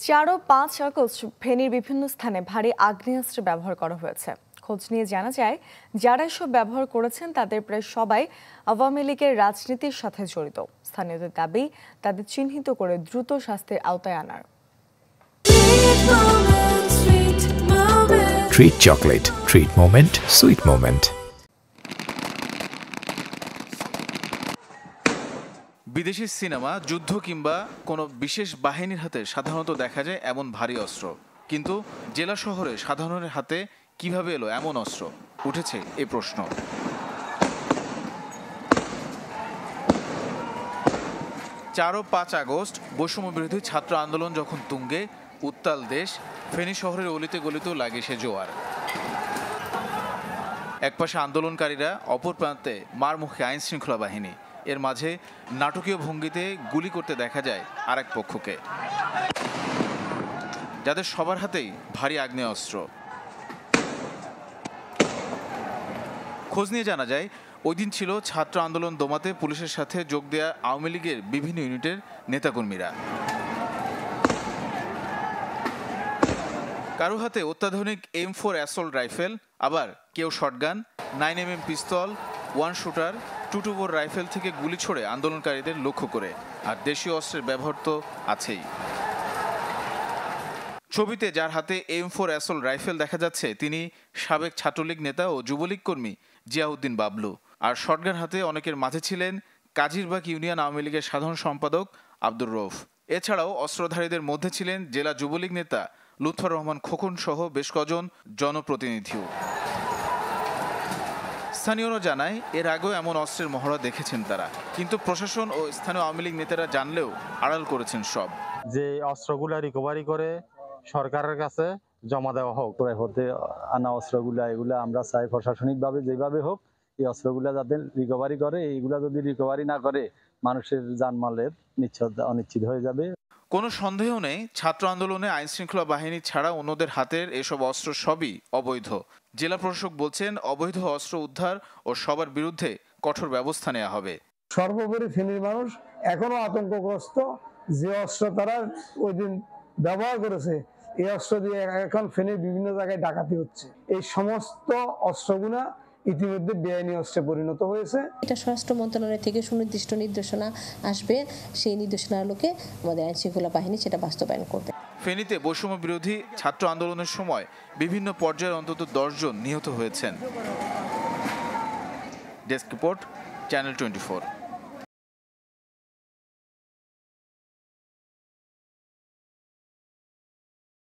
৪ ও ৫ August ফেনীর বিভিন্ন স্থানে ভারী আগ্নেয়াস্ত্র ব্যবহার করা হয়েছে। খোঁজ নিয়ে জানা যায়, যারা এসব ব্যবহার করেছেন তাদের প্রায় সবাই আওয়ামী লীগের রাজনীতির সাথে জড়িত। স্থানীয়দের দাবি, তাদের চিহ্নিত করে দ্রুত শাস্তির আওতায় আনার। Treat chocolate. Treat moment. Sweet moment. বিদেশি সিনেমা, যুদ্ধ কিংবা কোনো বিশেষ বাহিনীর হাতে সাধারণত দেখা যায় এমন ভারী অস্ত্র, কিন্তু জেলা শহরে সাধারণের হাতে কিভাবে এলো এমন অস্ত্র, উঠেছে এই প্রশ্ন। ৪ ও ৫ আগস্ট বৈষম্য বিরোধী ছাত্র আন্দোলন যখন তুঙ্গে, উত্তাল দেশ, ফেনী শহরের অলিতে গলিতেও লাগে সে জোয়ার। একপাশে আন্দোলনকারীরা, অপর প্রান্তে মারমুখী আইন শৃঙ্খলা বাহিনী। এর মাঝে নাটকীয় ভঙ্গিতে গুলি করতে দেখা যায় আরেক পক্ষকে, যাদের সবার হাতেই ভারী আগ্নেয়াস্ত্র। খোঁজ নিয়ে জানা যায়, ওই দিন ছিল ছাত্র আন্দোলন দমাতে পুলিশের সাথে যোগ দেয়া আওয়ামী লীগের বিভিন্ন ইউনিটের নেতাকর্মীরা। কারো হাতে অত্যাধুনিক M4 অ্যাসল্ট রাইফেল, আবার কেউ শটগান, 9mm পিস্তল, 1 শুটার, 224 রাইফেল থেকে গুলি ছোড়ে আন্দোলনকারীদের লক্ষ্য করে। আর দেশীয় অস্ত্রের ব্যবহার তো আছেই। ছবিতে যার হাতে M4 অ্যাসল্ট রাইফেল দেখা যাচ্ছে, তিনি সাবেক ছাত্রলীগ নেতা ও যুবলীগ কর্মী জিয়াউদ্দিন বাবলু। আর শটগান হাতে অনেকের মাঝে ছিলেন কাজিরবাগ ইউনিয়ন আওয়ামী লীগের সাধারণ সম্পাদক আব্দুর রউফ। এছাড়াও অস্ত্রধারীদের মধ্যে ছিলেন জেলা যুবলীগ নেতা লুৎফর রহমান খোকন সহ বেশ কজন জনপ্রতিনিধিও। স্থানীয়রা জানায়, এর আগেও এমন অস্ত্রের মহড়া দেখেছেন তারা, কিন্তু প্রশাসন ও স্থানীয় আওয়ামী লীগ নেতারা জানলেও আড়াল করেছেন সব। যে অস্ত্রগুলা রিকভারি করে সরকারের কাছে জমা দেওয়া হোক, হতে আনা অস্ত্রগুলা, এগুলা আমরা চাই প্রশাসনিকভাবে যেভাবে হোক এই অস্ত্রগুলা যাতে রিকভারি করে। এইগুলা যদি রিকভারি না করে মানুষের জানমালের অনিশ্চিত হয়ে যাবে। কোনো সন্দেহ নেই, ছাত্র আন্দোলনে আইন শৃঙ্খলা বাহিনী ছাড়া অন্যদের হাতের এসব অস্ত্র সবই অবৈধ। জেলা প্রশাসক বলছেন, অবৈধ অস্ত্র উদ্ধার ও সবার বিরুদ্ধে কঠোর ব্যবস্থা নেওয়া হবে। সর্বোপরি ফেনীর মানুষ এখনো আতঙ্কগ্রস্ত। যে অস্ত্র তারা ওই দিন ব্যবহার করেছে, এই অস্ত্র দিয়ে এখন ফেনীর বিভিন্ন জায়গায় ডাকাতি হচ্ছে। এই সমস্ত অস্ত্রগুলা ইতিমধ্যে বেআইনি অস্ত্রে পরিণত হয়েছে। এটা স্বরাষ্ট্র মন্ত্রণালয় থেকে সুনির্দিষ্ট নির্দেশনা আসবে, সেই নির্দেশনার আলোকে আমাদের আইন শৃঙ্খলা বাহিনী সেটা বাস্তবায়ন করবে। ফেনীতে বৈষম্য বিরোধী ছাত্র আন্দোলনের সময় বিভিন্ন পর্যায়ে অন্তত 10 জন নিহত হয়েছেন। Desk report, channel 24।